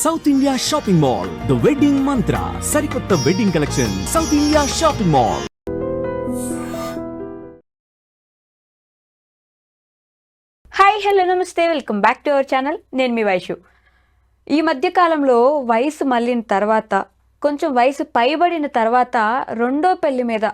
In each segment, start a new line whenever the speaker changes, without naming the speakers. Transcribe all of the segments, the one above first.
South India shopping mall, the wedding Mantra, సరికొత్త wedding collection, South India shopping mall.
Hi hello నమస్తే, welcome back to our channel. నేను మీ వైషు. ఈ మధ్య కాలంలో వయసు మళ్ళిన తర్వాత, కొంచెం వయసు పైబడిన తర్వాత రెండో పెళ్లి మీద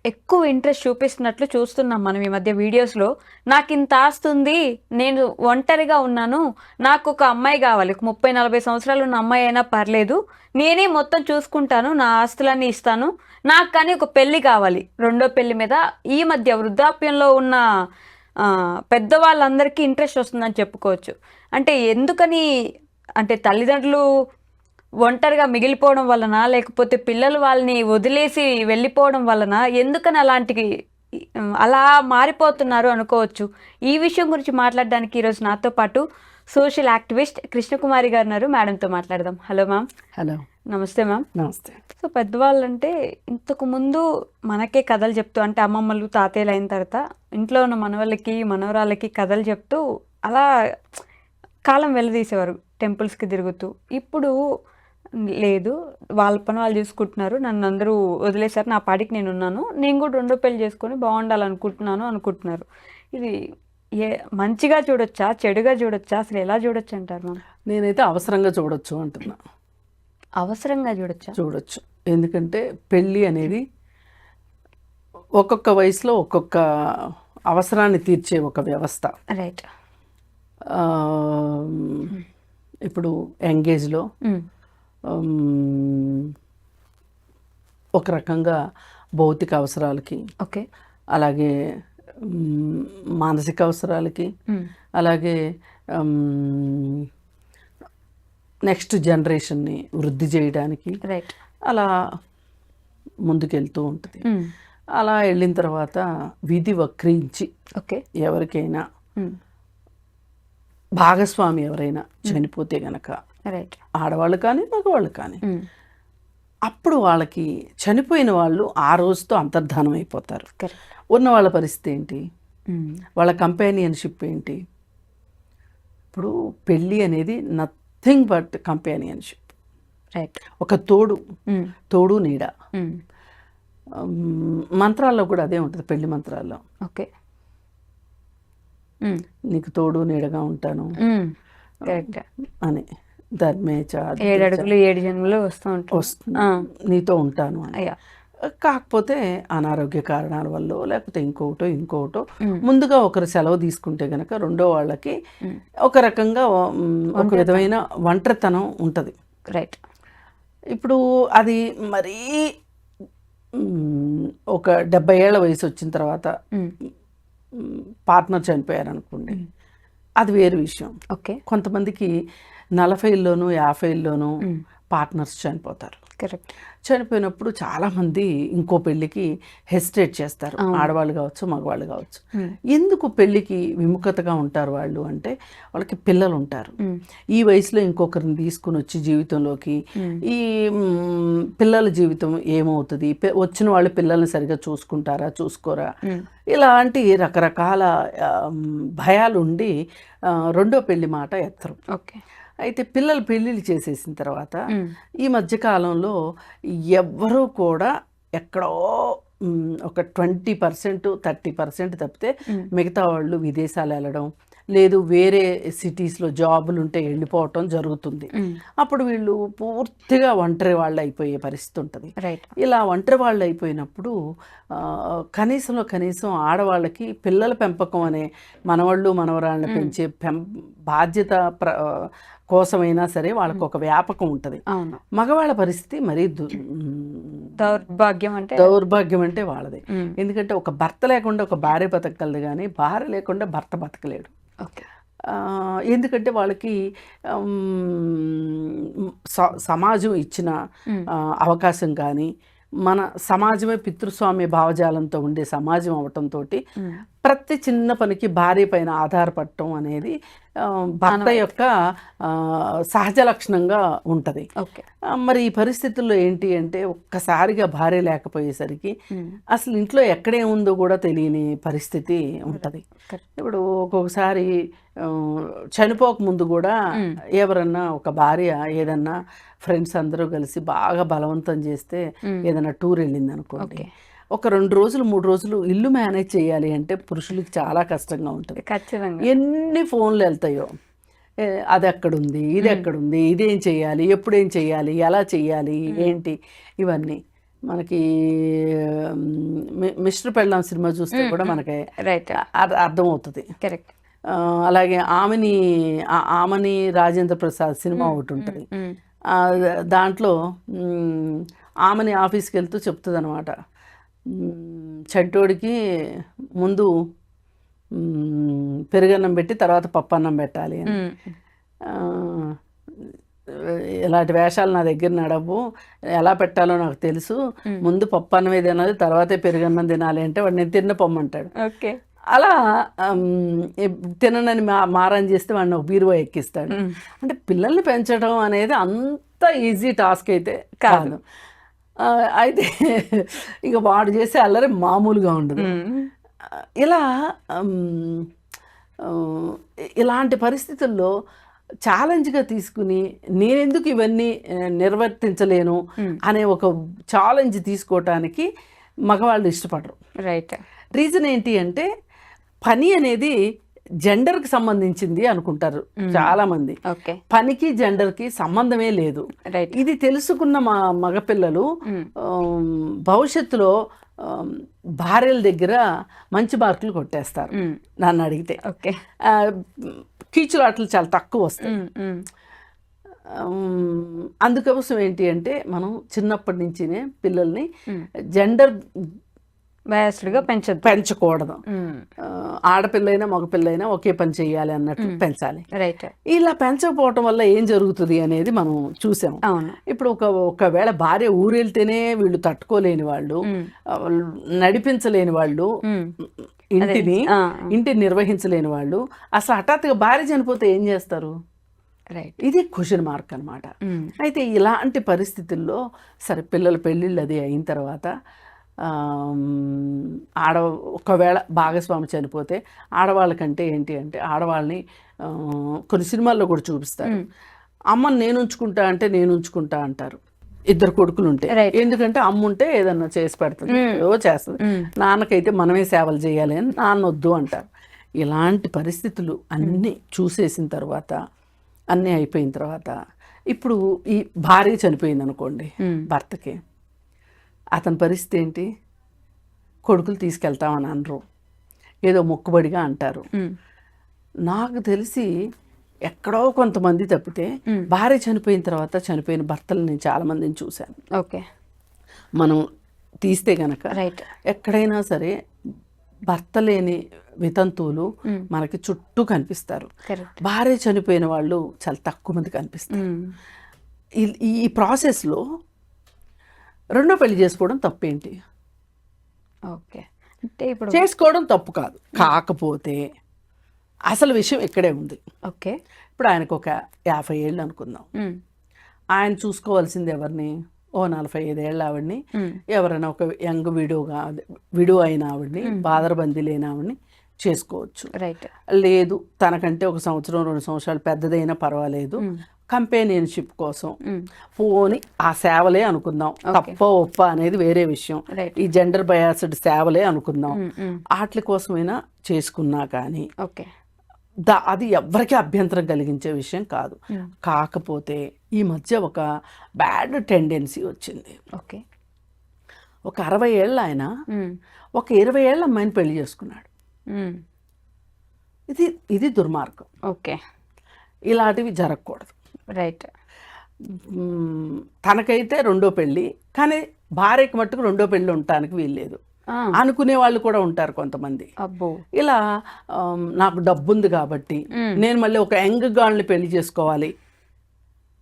ఎక్కువ ఇంట్రెస్ట్ చూపిస్తున్నట్లు చూస్తున్నాం మనం ఈ మధ్య వీడియోస్లో. నాకు ఇంత ఆస్తుంది, నేను ఒంటరిగా ఉన్నాను, నాకు ఒక అమ్మాయి కావాలి, 30-40 సంవత్సరాలు ఉన్న అమ్మాయి అయినా పర్లేదు, నేనే మొత్తం చూసుకుంటాను, నా ఆస్తులన్నీ ఇస్తాను, నాకు కానీ ఒక పెళ్లి కావాలి. రెండో పెళ్లి మీద ఈ మధ్య వృద్ధాప్యంలో ఉన్న పెద్దవాళ్ళందరికీ ఇంట్రెస్ట్ వస్తుందని చెప్పుకోవచ్చు. అంటే ఎందుకని, అంటే తల్లిదండ్రులు ఒంటరిగా మిగిలిపోవడం వలన, లేకపోతే పిల్లలు వాళ్ళని వదిలేసి వెళ్ళిపోవడం వలన, ఎందుకని అలా మారిపోతున్నారు అనుకోవచ్చు. ఈ విషయం గురించి మాట్లాడడానికి ఈరోజు నాతో పాటు సోషల్ యాక్టివిస్ట్ కృష్ణకుమారి గారు ఉన్నారు. మేడంతో మాట్లాడదాం. Hello ma'am.
హలో,
నమస్తే మ్యామ్.
నమస్తే.
సో పెద్దవాళ్ళు అంటే ఇంతకు ముందు మనకే కథలు చెప్తూ, అంటే అమ్మమ్మలు తాతయ్యలు అయిన తర్వాత ఇంట్లో ఉన్న మనవళ్ళకి మనవరాళ్ళకి కథలు చెప్తూ అలా కాలం వెళ్ళదీసేవారు, టెంపుల్స్కి తిరుగుతూ. ఇప్పుడు లేదు, వాళ్ళ పని వాళ్ళు చూసుకుంటున్నారు, నన్ను అందరూ వదిలేశారు, నా పాటికి నేను ఉన్నాను, నేను కూడా రెండో పెళ్లి చేసుకొని అనుకుంటున్నారు. ఇది మంచిగా చూడొచ్చా, చెడుగా చూడొచ్చా, అసలు ఎలా చూడొచ్చు అంటారు మ్యామ్?
నేనైతే అవసరంగా చూడొచ్చు అంటున్నా.
అవసరంగా చూడొచ్చు.
ఎందుకంటే పెళ్ళి అనేది ఒక్కొక్క వయసులో ఒక్కొక్క అవసరాన్ని తీర్చే ఒక వ్యవస్థ.
రైట్.
ఇప్పుడు ఎంగేజ్లో ఒక రకంగా భౌతిక అవసరాలకి,
ఓకే,
అలాగే మానసిక అవసరాలకి, అలాగే నెక్స్ట్ జనరేషన్ని వృద్ధి చేయడానికి
రైట్,
అలా ముందుకెళ్తూ ఉంటుంది. అలా వెళ్ళిన తర్వాత విధి వక్రించి
ఓకే,
ఎవరికైనా భాగస్వామి ఎవరైనా చనిపోతే గనక,
రైట్,
ఆడవాళ్ళు కానీ మగవాళ్ళు కానీ, అప్పుడు వాళ్ళకి చనిపోయిన వాళ్ళు ఆ రోజుతో అంతర్ధానం అయిపోతారు. ఉన్న వాళ్ళ పరిస్థితి ఏంటి, వాళ్ళ కంపానియన్షిప్ ఏంటి? ఇప్పుడు పెళ్ళి అనేది నథింగ్ బట్ కంపానియన్షిప్.
రైట్.
ఒక తోడు నీడ. మంత్రాల్లో కూడా అదే ఉంటుంది, పెళ్లి మంత్రాల్లో.
ఓకే,
నీకు తోడు నీడగా ఉంటాను అని, ధర్మేచ
7 అడుగులు 7 జన్మలు వస్తుంది,
నీతో ఉంటాను అని. కాకపోతే అనారోగ్య కారణాల వల్ల, లేకపోతే ఇంకోటో ముందుగా ఒకరు సెలవు తీసుకుంటే గనక రెండో వాళ్ళకి ఒక రకంగా ఒక విధమైన ఒంటరితనం ఉంటుంది.
రైట్.
ఇప్పుడు అది మరీ ఒక 70 ఏళ్ల వయసు వచ్చిన తర్వాత పార్ట్నర్ చనిపోయారనుకోండి, అది వేరు విషయం.
ఓకే.
కొంతమందికి 40లోనూ 50లోనూ పార్ట్నర్స్ చనిపోతారు.
కరెక్ట్.
చనిపోయినప్పుడు చాలామంది ఇంకో పెళ్ళికి హెసిటేట్ చేస్తారు, ఆడవాళ్ళు కావచ్చు మగవాళ్ళు కావచ్చు. ఎందుకు పెళ్ళికి విముఖతగా ఉంటారు వాళ్ళు అంటే, వాళ్ళకి పిల్లలు ఉంటారు. ఈ వయసులో ఇంకొకరిని తీసుకుని వచ్చి జీవితంలోకి, ఈ పిల్లల జీవితం ఏమవుతుంది, వచ్చిన వాళ్ళు పిల్లల్ని సరిగా చూసుకోరా, ఇలాంటి రకరకాల భయాలు ఉండి రెండో పెళ్లి మాట ఎత్తరు.
ఓకే.
అయితే పిల్లలు పెళ్ళిళ్ళు చేసేసిన తర్వాత ఈ మధ్యకాలంలో ఎవ్వరూ కూడా ఎక్కడో ఒక 20% 30% తప్పితే మిగతా వాళ్ళు విదేశాలు వెళ్ళడం, లేదు వేరే సిటీస్లో జాబులు ఉంటే వెళ్ళిపోవటం జరుగుతుంది. అప్పుడు వీళ్ళు పూర్తిగా ఒంటరి వాళ్ళు అయిపోయే పరిస్థితి ఉంటుంది. ఇలా ఒంటరి వాళ్ళు అయిపోయినప్పుడు కనీసం ఆడవాళ్ళకి పిల్లల పెంపకం అనే, మనవరాళ్ళని పెంచే బాధ్యత కోసమైనా సరే వాళ్ళకు ఒక వ్యాపకం ఉంటుంది. మగవాళ్ళ పరిస్థితి మరీ దౌర్భాగ్యం అంటే వాళ్ళది. ఎందుకంటే ఒక భర్త లేకుండా ఒక భార్య బతకగలదు, కానీ భార్య లేకుండా భర్త బతకలేడు. ఎందుకంటే వాళ్ళకి సమాజం ఇచ్చిన అవకాశం కానీ, మన సమాజమే పితృస్వామ్య భావజాలంతో ఉండే సమాజం అవటంతో ప్రతి చిన్న పనికి భార్య పైన ఆధారపడటం అనేది భర్త యొక్క సహజ లక్షణంగా ఉంటుంది.
ఓకే.
మరి ఈ పరిస్థితుల్లో ఏంటి అంటే ఒక్కసారిగా భార్య లేకపోయేసరికి అసలు ఇంట్లో ఎక్కడేముందో కూడా తెలియని పరిస్థితి ఉంటుంది. ఇప్పుడు ఒక్కొక్కసారి చనిపోక ముందు కూడా ఎవరన్నా ఒక భార్య ఏదన్నా ఫ్రెండ్స్ అందరూ కలిసి బాగా బలవంతం చేస్తే ఏదైనా టూర్ వెళ్ళింది అనుకోండి, ఒక 2 రోజులు 3 రోజులు ఇల్లు మేనేజ్ చేయాలి అంటే పురుషులకి చాలా కష్టంగా ఉంటుంది.
ఖచ్చితంగా
ఎన్ని ఫోన్లు వెళ్తాయో, అది ఎక్కడుంది, ఇది ఎక్కడుంది, ఇదేం చేయాలి, ఎప్పుడేం చేయాలి, ఎలా చేయాలి, ఏంటి, ఇవన్నీ మనకి మిస్టర్ పెళ్ళాం సినిమా చూస్తే కూడా మనకి అర్థమవుతుంది.
కరెక్ట్.
అలాగే ఆమని రాజేంద్ర ప్రసాద్ సినిమా ఒకటి ఉంటుంది. దాంట్లో ఆమెని ఆఫీస్కి వెళ్తూ చెప్తుంది అనమాట, చంటోడికి ముందు పెరుగన్నం పెట్టి తర్వాత పప్పన్నం పెట్టాలి అని. ఇలాంటి వేషాలు నా దగ్గర నడవు, ఎలా పెట్టాలో నాకు తెలుసు, ముందు పప్పన్నమే తినాలి తర్వాతే పెరుగన్నం తినాలి అంటే వాడు నేను తిన్న పొమ్మంటాడు.
ఓకే.
అలా తిననని మారం చేస్తే వాడిని ఒక బీరువా ఎక్కిస్తాడు. అంటే పిల్లల్ని పెంచడం అనేది అంత ఈజీ టాస్క్ అయితే కాదు. అయితే ఇక వాడు చేసే అల్లరి మామూలుగా ఉండదు. ఇలాంటి పరిస్థితుల్లో ఛాలెంజ్గా తీసుకుని నేనెందుకు ఇవన్నీ నిర్వర్తించలేను అనే ఒక ఛాలెంజ్ తీసుకోవటానికి మగవాళ్ళు ఇష్టపడరు.
రైట్.
రీజన్ ఏంటి అంటే పని అనేది జెండర్కి సంబంధించింది అనుకుంటారు చాలామంది. పనికి జెండర్కి సంబంధమే లేదు. ఇది తెలుసుకున్న మగపిల్లలు భవిష్యత్తులో భార్యల దగ్గర మంచి మార్కులు కొట్టేస్తారు. నన్ను అడిగితే కీచులాటలు చాలా తక్కువ వస్తాయి. అందుకోసం ఏంటి అంటే మనం చిన్నప్పటి నుంచినే పిల్లల్ని జెండర్
బయాస్డ్గా
పెంచకూడదు. ఆడపిల్లైనా మగపిల్లైనా ఒకే పని చేయాలి అన్నట్టు పెంచాలి. ఇలా పెంచకపోవటం వల్ల ఏం జరుగుతుంది అనేది మనం చూసాం. ఇప్పుడు ఒకవేళ భార్య ఊరెళ్తేనే వీళ్ళు తట్టుకోలేని వాళ్ళు, నడిపించలేని వాళ్ళు, ఇంటిని నిర్వహించలేని వాళ్ళు అసలు హఠాత్తుగా భార్య చనిపోతే ఏం చేస్తారు? ఇది క్వశ్చన్ మార్క్ అనమాట. అయితే ఇలాంటి పరిస్థితుల్లో సరే పిల్లల పెళ్ళిళ్ళు అది అయిన తర్వాత ఒకవేళ భాగస్వామి చనిపోతే ఆడవాళ్ళకంటే ఏంటి అంటే ఆడవాళ్ళని కొన్ని సినిమాల్లో కూడా చూపిస్తారు. అమ్మని నేను ఉంచుకుంటా అంటే నేను ఉంచుకుంటా అంటారు. 2 కొడుకులు ఉంటే, ఎందుకంటే అమ్మ ఉంటే ఏదన్నా చేసి పెడుతుంది, ఏవో చేస్తుంది. నాన్నకైతే మనమే సేవలు చేయాలి అని నాన్న వద్దు అంటారు. ఇలాంటి పరిస్థితులు అన్నీ చూసేసిన తర్వాత, అన్నీ అయిపోయిన తర్వాత, ఇప్పుడు ఈ భార్య చనిపోయింది అనుకోండి, భర్తకి అతని పరిస్థితి ఏంటి? కొడుకులు తీసుకెళ్తామని అనరు, ఏదో మొక్కుబడిగా అంటారు. నాకు తెలిసి ఎక్కడో కొంతమంది తప్పితే భార్య చనిపోయిన తర్వాత చనిపోయిన భర్తలు నేను చాలామందిని చూశాను. మనం తీస్తే గనక ఎక్కడైనా సరే భర్త లేని వితంతువులు మనకి చుట్టూ కనిపిస్తారు. భార్య చనిపోయిన వాళ్ళు చాలా తక్కువ మంది కనిపిస్తారు. ఈ ప్రాసెస్లో రెండో పెళ్లి చేసుకోవడం తప్పేంటి?
అంటే ఇప్పుడు
చేసుకోవడం తప్పు కాదు, కాకపోతే అసలు విషయం ఇక్కడే ఉంది. ఇప్పుడు ఆయనకు ఒక 50 ఏళ్ళు అనుకుందాం. ఆయన చూసుకోవాల్సింది ఎవరిని? ఓ 45 ఏళ్ళ ఆవిడ్ని, ఎవరైనా ఒక యంగ్ విడో అయిన ఆవిడ్ని, బాదరబందీ లేని ఆవిడ్ని చేసుకోవచ్చు. లేదు తనకంటే 1 సంవత్సరం 2 సంవత్సరాలు పెద్దదైనా పర్వాలేదు, కంపెనీషిప్ కోసం పోని ఆ సేవలే అనుకుందాం, తప్ప ఒప్ప అనేది వేరే విషయం. ఈ జెండర్ బయాస్డ్ సేవలే అనుకుందాం, వాటి కోసమైనా చేసుకున్నా కానీ అది ఎవరికి అభ్యంతరం కలిగించే విషయం కాదు. కాకపోతే ఈ మధ్య ఒక బ్యాడ్ టెండెన్సీ వచ్చింది. ఒక 60 ఏళ్ళ ఆయన ఒక 20 ఏళ్ళ అమ్మాయిని పెళ్లి చేసుకున్నాడు. ఇది దుర్మార్గం. ఇలాంటివి జరగకూడదు. తనకైతే రెండో పెళ్ళి, కానీ భార్యకి మట్టుకు రెండో పెళ్ళి ఉండటానికి వీల్లేదు అనుకునే వాళ్ళు కూడా ఉంటారు కొంతమంది. ఇలా నాకు డబ్బు ఉంది కాబట్టి నేను మళ్ళీ ఒక యంగ్ గాల్ని పెళ్లి చేసుకోవాలి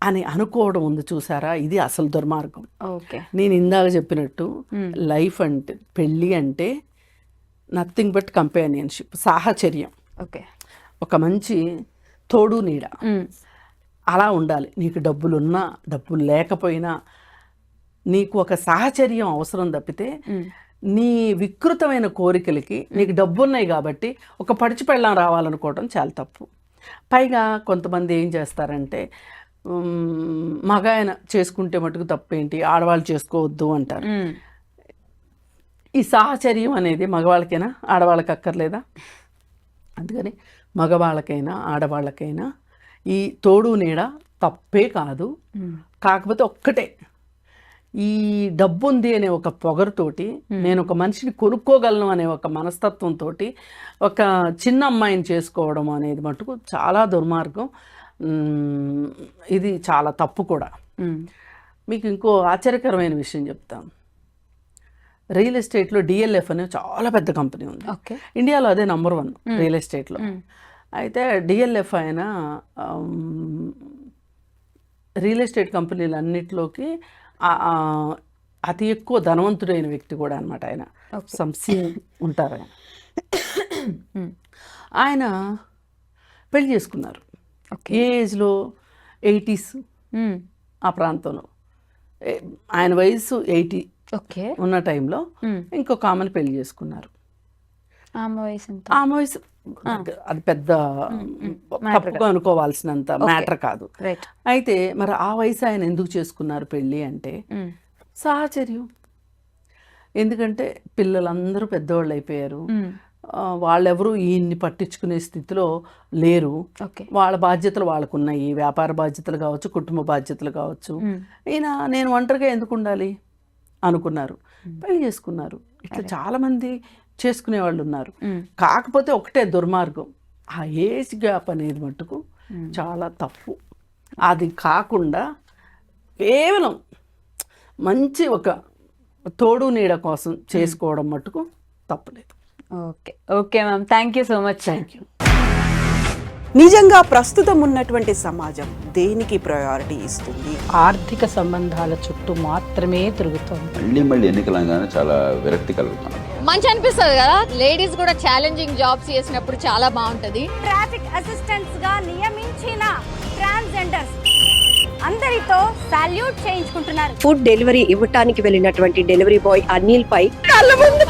అని అనుకోవడం ఉంది చూసారా, ఇది అసలు దుర్మార్గం. నేను ఇందాక చెప్పినట్టు లైఫ్ అంటే పెళ్ళి అంటే నథింగ్ బట్ కంపానియన్షిప్, సాహచర్యం. ఒక మంచి తోడు నీడ అలా ఉండాలి. నీకు డబ్బులున్నా డబ్బులు లేకపోయినా నీకు ఒక సాహచర్యం అవసరం తప్పితే నీ వికృతమైన కోరికలకి నీకు డబ్బున్నాయి కాబట్టి ఒక పడిచి పెళ్ళం రావాలనుకోవడం చాలా తప్పు. పైగా కొంతమంది ఏం చేస్తారంటే మగాయన చేసుకుంటే మటుకు తప్పేంటి, ఆడవాళ్ళు చేసుకోవద్దు అంటారు. ఈ సాహచర్యం అనేది మగవాళ్ళకైనా ఆడవాళ్ళకి అక్కర్లేదా? అందుకని మగవాళ్ళకైనా ఆడవాళ్ళకైనా ఈ తోడు నీడ తప్పే కాదు. కాకపోతే ఒక్కటే, ఈ డబ్బు ఉంది అనే ఒక పొగరుతోటి నేను ఒక మనిషిని కొనుక్కోగలను అనే ఒక మనస్తత్వంతో ఒక చిన్న అమ్మాయిని చేసుకోవడం అనేది మటుకు చాలా దుర్మార్గం. ఇది చాలా తప్పు కూడా. మీకు ఇంకో ఆశ్చర్యకరమైన విషయం చెప్తాను. రియల్ ఎస్టేట్లో డిఎల్ఎఫ్ అనే చాలా పెద్ద కంపెనీ ఉంది. ఇండియాలో అదే నంబర్ 1 రియల్ ఎస్టేట్లో. అయితే డిఎల్ఎఫ్ ఆయన రియల్ ఎస్టేట్ కంపెనీలన్నిటిలోకి అతి ఎక్కువ ధనవంతుడైన వ్యక్తి కూడా అనమాట. ఆయన సంసింగ్ ఉంటారు. ఆయన పెళ్లి చేసుకున్నారు. ఏ ఏజ్లో? 80s ఆ ప్రాంతంలో. ఆయన వయసు 80 ఉన్న టైంలో ఇంకొక ఆమెను పెళ్లి చేసుకున్నారు. ఆమె వయసు అది పెద్ద తప్పుగా అనుకోవాల్సినంత మ్యాటర్ కాదు. అయితే మరి ఆ వయసు ఆయన ఎందుకు చేసుకున్నారు పెళ్ళి అంటే సాహచర్యం. ఎందుకంటే పిల్లలందరూ పెద్దవాళ్ళు అయిపోయారు. వాళ్ళెవరూ ఈయన్ని పట్టించుకునే స్థితిలో లేరు. వాళ్ళ బాధ్యతలు వాళ్ళకు ఉన్నాయి. వ్యాపార బాధ్యతలు కావచ్చు, కుటుంబ బాధ్యతలు కావచ్చు. ఈయన నేను ఒంటరిగా ఎందుకు ఉండాలి అనుకున్నారు, పెళ్లి చేసుకున్నారు. ఇట్లా చాలామంది చేసుకునే వాళ్ళు ఉన్నారు. కాకపోతే ఒకటే దుర్మార్గం, ఆ ఏజ్ గ్యాప్ అనేది మట్టుకు చాలా తప్పు. అది కాకుండా కేవలం మంచి ఒక తోడు నీడ కోసం చేసుకోవడం మట్టుకు తప్పులేదు.
Okay ma'am, thank you so much.
Thank you.
నిజంగా ప్రస్తుతం ఉన్నటువంటి సమాజం దేనికి ప్రయారిటీ ఇస్తుంది?
ఆర్థిక సంబంధాల చుట్టూ మాత్రమే తిరుగుతోంది.
మళ్ళీ ఎన్నికలంగానే చాలా విరక్తి కలుగుతున్నాం.
మంచి అనిపిస్తుంది కదా, లేడీస్ కూడా ఛాలెంజింగ్ జాబ్స్ చేసినప్పుడు చాలా బాగుంటది.
ట్రాఫిక్ అసిస్టెంట్స్ గా నియమించిన ట్రాన్స్జెండర్స్ అందరితో సాల్యూట్ చేయించుకుంటున్నారు.
ఫుడ్ డెలివరీ ఇవ్వటానికి వెళ్ళినటువంటి డెలివరీ బాయ్ అనిల్ పై కళ్ళ ముందు